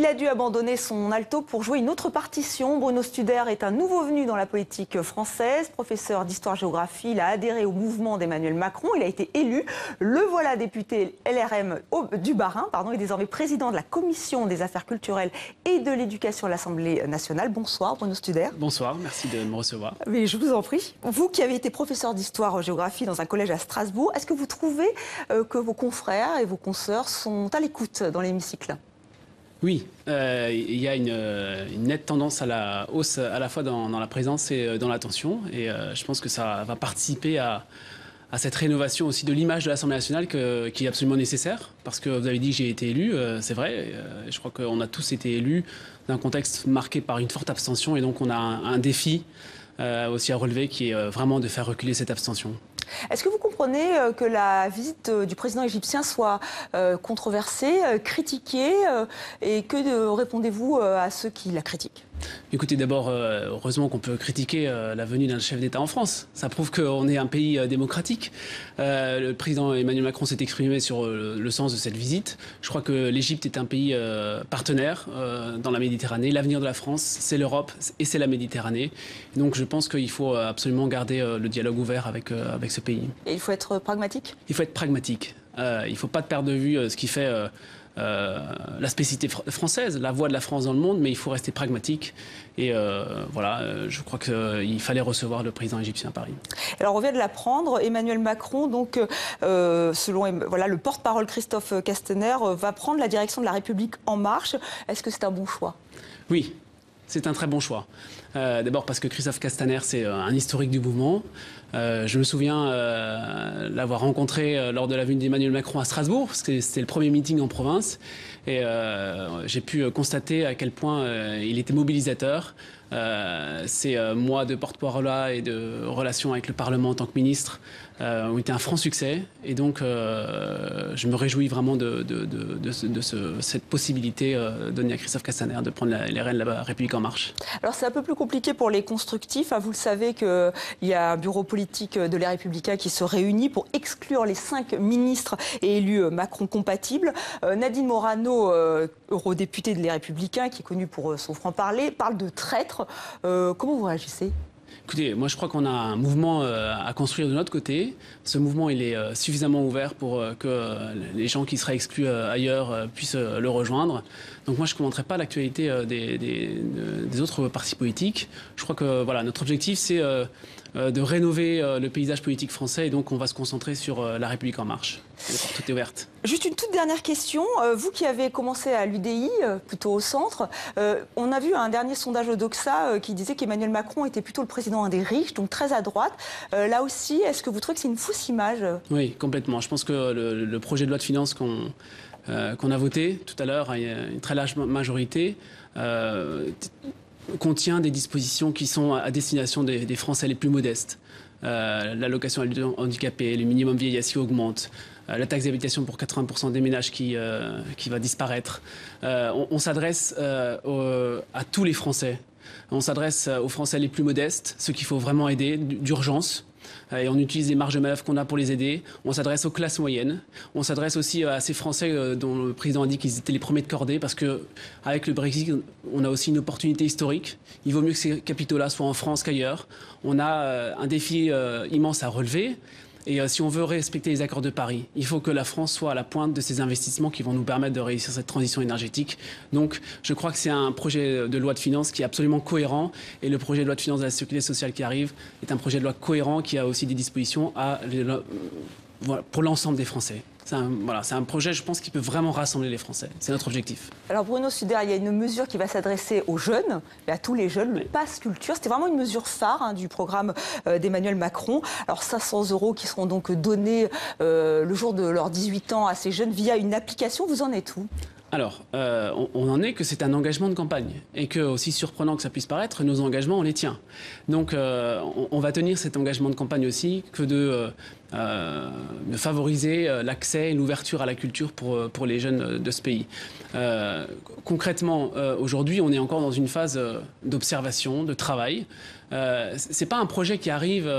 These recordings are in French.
Il a dû abandonner son alto pour jouer une autre partition. Bruno Studer est un nouveau venu dans la politique française. Professeur d'histoire-géographie, il a adhéré au mouvement d'Emmanuel Macron. Il a été élu. Le voilà député LRM du Bas-Rhin, et désormais président de la Commission des affaires culturelles et de l'éducation à l'Assemblée nationale. Bonsoir Bruno Studer. Bonsoir, merci de me recevoir. Mais je vous en prie. Vous qui avez été professeur d'histoire-géographie dans un collège à Strasbourg, est-ce que vous trouvez que vos confrères et vos consoeurs sont à l'écoute dans l'hémicycle ? Oui, il y a une nette tendance à la hausse à la fois dans la présence et dans l'attention. Et je pense que ça va participer à cette rénovation aussi de l'image de l'Assemblée nationale qui est absolument nécessaire. Parce que vous avez dit que j'ai été élu, c'est vrai. Je crois qu'on a tous été élus dans un contexte marqué par une forte abstention. Et donc on a un défi aussi à relever qui est vraiment de faire reculer cette abstention. Est-ce que vous comprenez que la visite du président égyptien soit controversée, critiquée et que répondez-vous à ceux qui la critiquent ? Écoutez, d'abord, heureusement qu'on peut critiquer la venue d'un chef d'État en France. Ça prouve qu'on est un pays démocratique. Le président Emmanuel Macron s'est exprimé sur le sens de cette visite. Je crois que l'Égypte est un pays partenaire dans la Méditerranée. L'avenir de la France, c'est l'Europe et c'est la Méditerranée. Donc je pense qu'il faut absolument garder le dialogue ouvert avec ce pays. Et il faut être pragmatique ? Il faut être pragmatique. Il ne faut pas perdre de vue ce qui fait la spécificité française, la voix de la France dans le monde, mais il faut rester pragmatique. Et je crois qu'il fallait recevoir le président égyptien à Paris. Alors on vient de l'apprendre, Emmanuel Macron, donc, selon le porte-parole Christophe Castaner, va prendre la direction de la République En Marche. Est-ce que c'est un bon choix ? Oui. C'est un très bon choix. D'abord parce que Christophe Castaner, c'est un historique du mouvement. Je me souviens l'avoir rencontré lors de la venue d'Emmanuel Macron à Strasbourg, parce que c'était le premier meeting en province. Et j'ai pu constater à quel point il était mobilisateur. Ces mois de porte-parole et de relations avec le Parlement en tant que ministre ont été un franc succès. Et donc, je me réjouis vraiment de cette possibilité donnée à Christophe Castaner de prendre les rênes de la République En Marche. Alors, c'est un peu plus compliqué pour les constructifs. Vous le savez qu'il y a un bureau politique de Les Républicains qui se réunit pour exclure les 5 ministres et élus Macron compatibles. Nadine Morano, eurodéputée de Les Républicains, qui est connue pour son franc-parler, parle de traître. Comment vous réagissez ? Écoutez, moi je crois qu'on a un mouvement à construire de notre côté. Ce mouvement, il est suffisamment ouvert pour que les gens qui seraient exclus ailleurs puissent le rejoindre. Donc moi je ne commenterai pas l'actualité des autres partis politiques. Je crois que notre objectif c'est de rénover le paysage politique français et donc on va se concentrer sur la République En Marche. Les portes sont ouvertes. Juste une toute dernière question. Vous qui avez commencé à l'UDI, plutôt au centre, on a vu un dernier sondage au Doxa qui disait qu'Emmanuel Macron était plutôt le président des riches, donc très à droite. Là aussi, est-ce que vous trouvez que c'est une fausse image ? Oui, complètement. Je pense que le projet de loi de finances qu'on a voté tout à l'heure à une très large majorité contient des dispositions qui sont à destination des Français les plus modestes. L'allocation à handicapés, le minimum vieillesse qui augmente, la taxe d'habitation pour 80% des ménages qui va disparaître. On s'adresse à tous les Français. On s'adresse aux Français les plus modestes, ceux qu'il faut vraiment aider d'urgence. Et on utilise les marges de manœuvre qu'on a pour les aider. On s'adresse aux classes moyennes. On s'adresse aussi à ces Français dont le président a dit qu'ils étaient les premiers de cordée parce qu'avec le Brexit, on a aussi une opportunité historique. Il vaut mieux que ces capitaux-là soient en France qu'ailleurs. On a un défi immense à relever. Et si on veut respecter les accords de Paris, il faut que la France soit à la pointe de ces investissements qui vont nous permettre de réussir cette transition énergétique. Donc je crois que c'est un projet de loi de finances qui est absolument cohérent. Et le projet de loi de finances de la sécurité sociale qui arrive est un projet de loi cohérent qui a aussi des dispositions pour l'ensemble des Français. C'est un projet, je pense, qui peut vraiment rassembler les Français. C'est notre objectif. Alors Bruno Studer, il y a une mesure qui va s'adresser aux jeunes, et à tous les jeunes, le Pass Culture. C'était vraiment une mesure phare du programme d'Emmanuel Macron. Alors 500 € qui seront donc donnés le jour de leurs 18 ans à ces jeunes via une application. Vous en êtes où ? Alors, on en est que c'est un engagement de campagne et que, aussi surprenant que ça puisse paraître, nos engagements, on les tient. Donc, on va tenir cet engagement de campagne aussi que de de favoriser l'accès et l'ouverture à la culture pour les jeunes de ce pays. Concrètement, aujourd'hui, on est encore dans une phase d'observation, de travail. C'est pas un projet qui arrive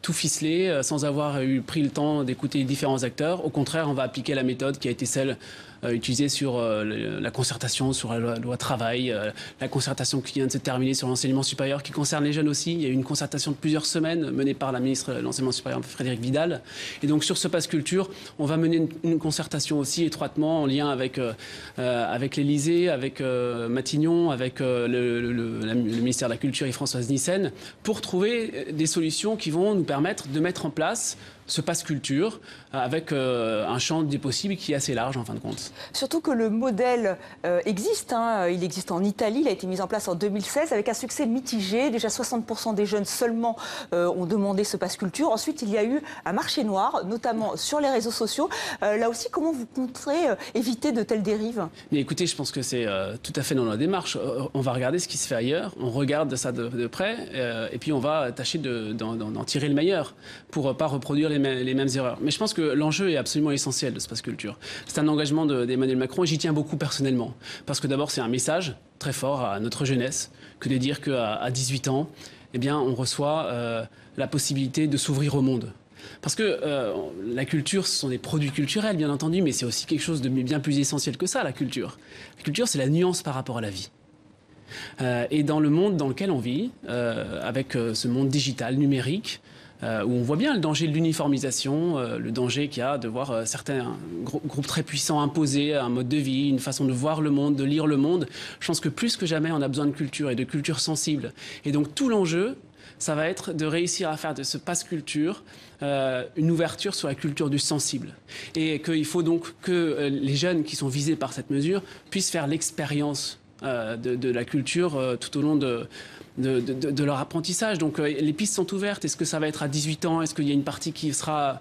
tout ficelé, sans avoir pris le temps d'écouter les différents acteurs. Au contraire, on va appliquer la méthode qui a été celle utilisée sur la concertation sur la loi travail, la concertation qui vient de se terminer sur l'enseignement supérieur, qui concerne les jeunes aussi. Il y a eu une concertation de plusieurs semaines menée par la ministre de l'Enseignement supérieur, Frédérique Vidal. Et donc sur ce pass culture, on va mener une concertation aussi étroitement en lien avec l'Élysée, avec Matignon, avec le ministère de la Culture et Françoise Nyssen, pour trouver des solutions qui vont nous permettre de mettre en place ce pass culture avec un champ des possibles qui est assez large en fin de compte. Surtout que le modèle existe, il existe en Italie, il a été mis en place en 2016 avec un succès mitigé. Déjà 60% des jeunes seulement ont demandé ce pass culture. Ensuite, il y a eu un marché noir, notamment sur les réseaux sociaux. Là aussi, comment vous compterez éviter de telles dérives? Mais écoutez, je pense que c'est tout à fait dans la démarche. On va regarder ce qui se fait ailleurs, on regarde ça de près et puis on va tâcher d'en tirer le meilleur pour pas reproduire les mêmes erreurs. Mais je pense que l'enjeu est absolument essentiel de ce pass culture. C'est un engagement d'Emmanuel Macron et j'y tiens beaucoup personnellement. Parce que d'abord, c'est un message très fort à notre jeunesse que de dire qu'à 18 ans, eh bien, on reçoit la possibilité de s'ouvrir au monde. Parce que la culture, ce sont des produits culturels, bien entendu, mais c'est aussi quelque chose de bien plus essentiel que ça, la culture. La culture, c'est la nuance par rapport à la vie. Et dans le monde dans lequel on vit, avec ce monde digital, numérique, où on voit bien le danger de l'uniformisation, le danger qu'il y a de voir certains groupes très puissants imposer un mode de vie, une façon de voir le monde, de lire le monde. Je pense que plus que jamais, on a besoin de culture et de culture sensible. Et donc tout l'enjeu, ça va être de réussir à faire de ce pass culture une ouverture sur la culture du sensible. Et qu'il faut donc que les jeunes qui sont visés par cette mesure puissent faire l'expérience de la culture tout au long de leur apprentissage. Donc les pistes sont ouvertes. Est-ce que ça va être à 18 ans? Est-ce qu'il y a une partie qui sera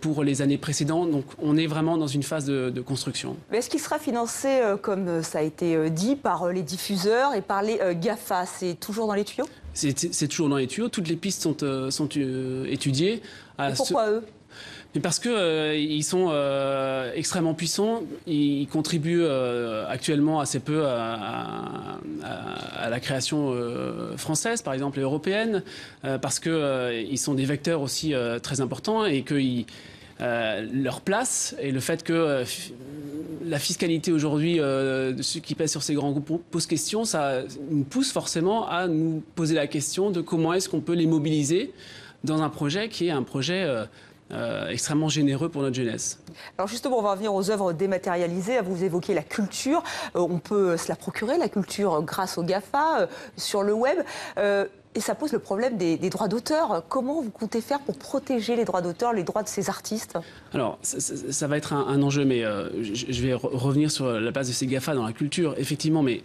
pour les années précédentes? Donc on est vraiment dans une phase de construction. Mais est-ce qu'il sera financé, comme ça a été dit, par les diffuseurs et par les GAFA? C'est toujours dans les tuyaux? C'est toujours dans les tuyaux. Toutes les pistes sont étudiées. Et pourquoi eux? Mais parce qu'ils sont extrêmement puissants, ils contribuent actuellement assez peu à la création française, par exemple, et européenne, parce qu'ils sont des vecteurs aussi très importants et que leur place et le fait que la fiscalité aujourd'hui de ceux qui pèsent sur ces grands groupes pose question, ça nous pousse forcément à nous poser la question de comment est-ce qu'on peut les mobiliser dans un projet qui est un projet extrêmement généreux pour notre jeunesse. Alors justement, on va revenir aux œuvres dématérialisées. Vous évoquez la culture. On peut se la procurer, la culture, grâce aux GAFA, sur le web. Et ça pose le problème des droits d'auteur. Comment vous comptez faire pour protéger les droits d'auteur, les droits de ces artistes? Alors, ça va être un enjeu, mais je vais revenir sur la place de ces GAFA dans la culture, effectivement, mais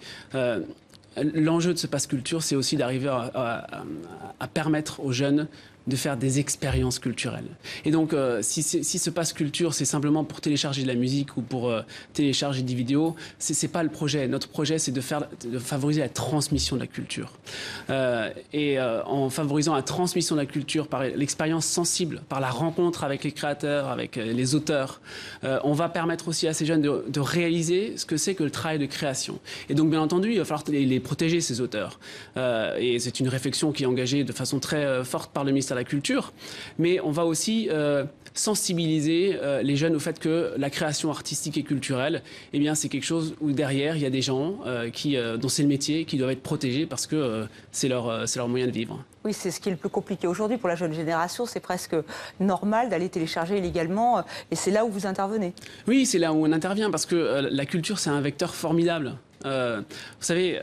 l'enjeu de ce pass culture, c'est aussi d'arriver à permettre aux jeunes de faire des expériences culturelles. Et donc, si ce pass culture, c'est simplement pour télécharger de la musique ou pour télécharger des vidéos, c'est pas le projet. Notre projet, c'est de favoriser la transmission de la culture. En favorisant la transmission de la culture par l'expérience sensible, par la rencontre avec les créateurs, avec les auteurs, on va permettre aussi à ces jeunes de réaliser ce que c'est que le travail de création. Et donc, bien entendu, il va falloir les protéger, ces auteurs. Et c'est une réflexion qui est engagée de façon très forte par le ministère de la Culture, mais on va aussi sensibiliser les jeunes au fait que la création artistique et culturelle, eh bien, c'est quelque chose où derrière, il y a des gens dont c'est le métier, qui doivent être protégés parce que c'est leur moyen de vivre. Oui, c'est ce qui est le plus compliqué aujourd'hui pour la jeune génération. C'est presque normal d'aller télécharger illégalement et c'est là où vous intervenez. Oui, c'est là où on intervient parce que la culture, c'est un vecteur formidable. Vous savez,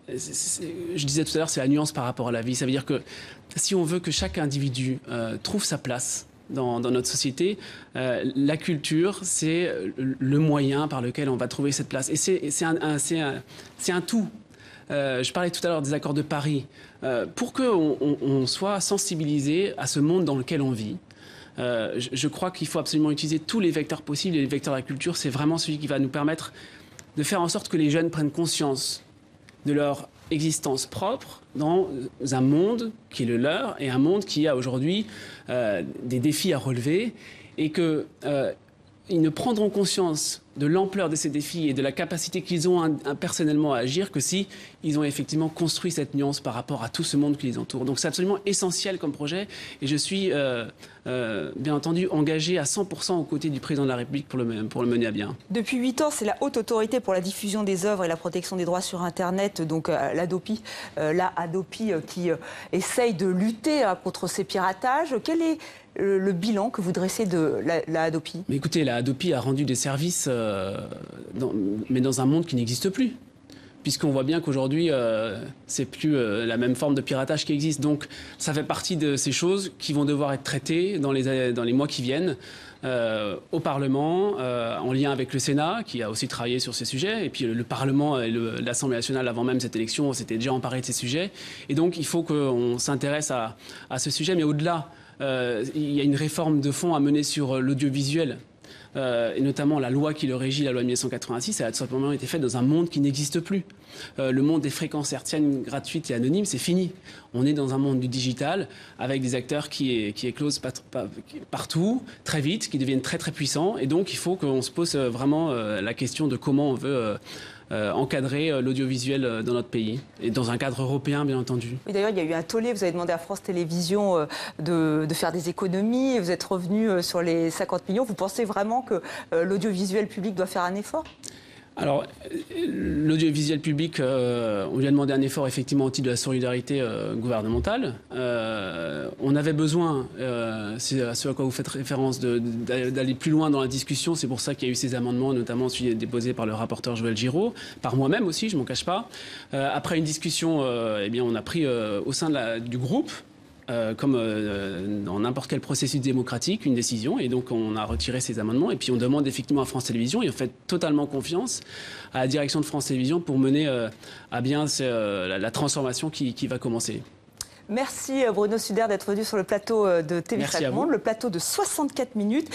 je disais tout à l'heure, c'est la nuance par rapport à la vie. Ça veut dire que si on veut que chaque individu trouve sa place dans notre société, la culture, c'est le moyen par lequel on va trouver cette place. Et c'est un tout. Je parlais tout à l'heure des accords de Paris. Pour qu'on soit sensibilisé à ce monde dans lequel on vit, je crois qu'il faut absolument utiliser tous les vecteurs possibles. Et les vecteurs de la culture, c'est vraiment celui qui va nous permettre de faire en sorte que les jeunes prennent conscience de leur existence propre dans un monde qui est le leur et un monde qui a aujourd'hui des défis à relever et que ils ne prendront conscience de l'ampleur de ces défis et de la capacité qu'ils ont personnellement à agir que si ils ont effectivement construit cette nuance par rapport à tout ce monde qui les entoure. Donc c'est absolument essentiel comme projet et je suis bien entendu engagé à 100% aux côtés du président de la République pour le mener à bien. Depuis 8 ans, c'est la Haute Autorité pour la diffusion des œuvres et la protection des droits sur Internet, donc l'ADOPI, qui essaye de lutter contre ces piratages. Quel est le bilan que vous dressez de la Hadopi? Mais écoutez, la Hadopi a rendu des services, mais dans un monde qui n'existe plus. Puisqu'on voit bien qu'aujourd'hui, c'est plus la même forme de piratage qui existe. Donc, ça fait partie de ces choses qui vont devoir être traitées dans les mois qui viennent au Parlement, en lien avec le Sénat, qui a aussi travaillé sur ces sujets. Et puis, le Parlement et l'Assemblée nationale, avant même cette élection, s'étaient déjà emparés de ces sujets. Et donc, il faut qu'on s'intéresse à ce sujet. Mais au-delà, il y a une réforme de fond à mener sur l'audiovisuel. Et notamment la loi qui le régit, la loi de 1986, elle a tout simplement été faite dans un monde qui n'existe plus. Le monde des fréquences hertziennes gratuites et anonymes, c'est fini. On est dans un monde du digital avec des acteurs qui éclosent partout, très vite, qui deviennent très très puissants. Et donc il faut qu'on se pose vraiment la question de comment on veut encadrer l'audiovisuel dans notre pays et dans un cadre européen, bien entendu. Oui, d'ailleurs, il y a eu un tollé. Vous avez demandé à France Télévisions de faire des économies. Vous êtes revenu sur les 50 millions. Vous pensez vraiment que l'audiovisuel public doit faire un effort ? Alors, l'audiovisuel public, on lui a demandé un effort effectivement au titre de la solidarité gouvernementale. On avait besoin, c'est à ce à quoi vous faites référence, d'aller plus loin dans la discussion. C'est pour ça qu'il y a eu ces amendements, notamment celui déposé par le rapporteur Joël Giraud, par moi-même aussi, je ne m'en cache pas. Après une discussion, eh bien, on a pris au sein du groupe, comme dans n'importe quel processus démocratique, une décision. Et donc, on a retiré ces amendements. Et puis, on demande effectivement à France Télévisions, et on fait totalement confiance à la direction de France Télévisions pour mener à bien la transformation qui va commencer. Merci Bruno Studer d'être venu sur le plateau de TV Chaque Monde, le plateau de 64 minutes.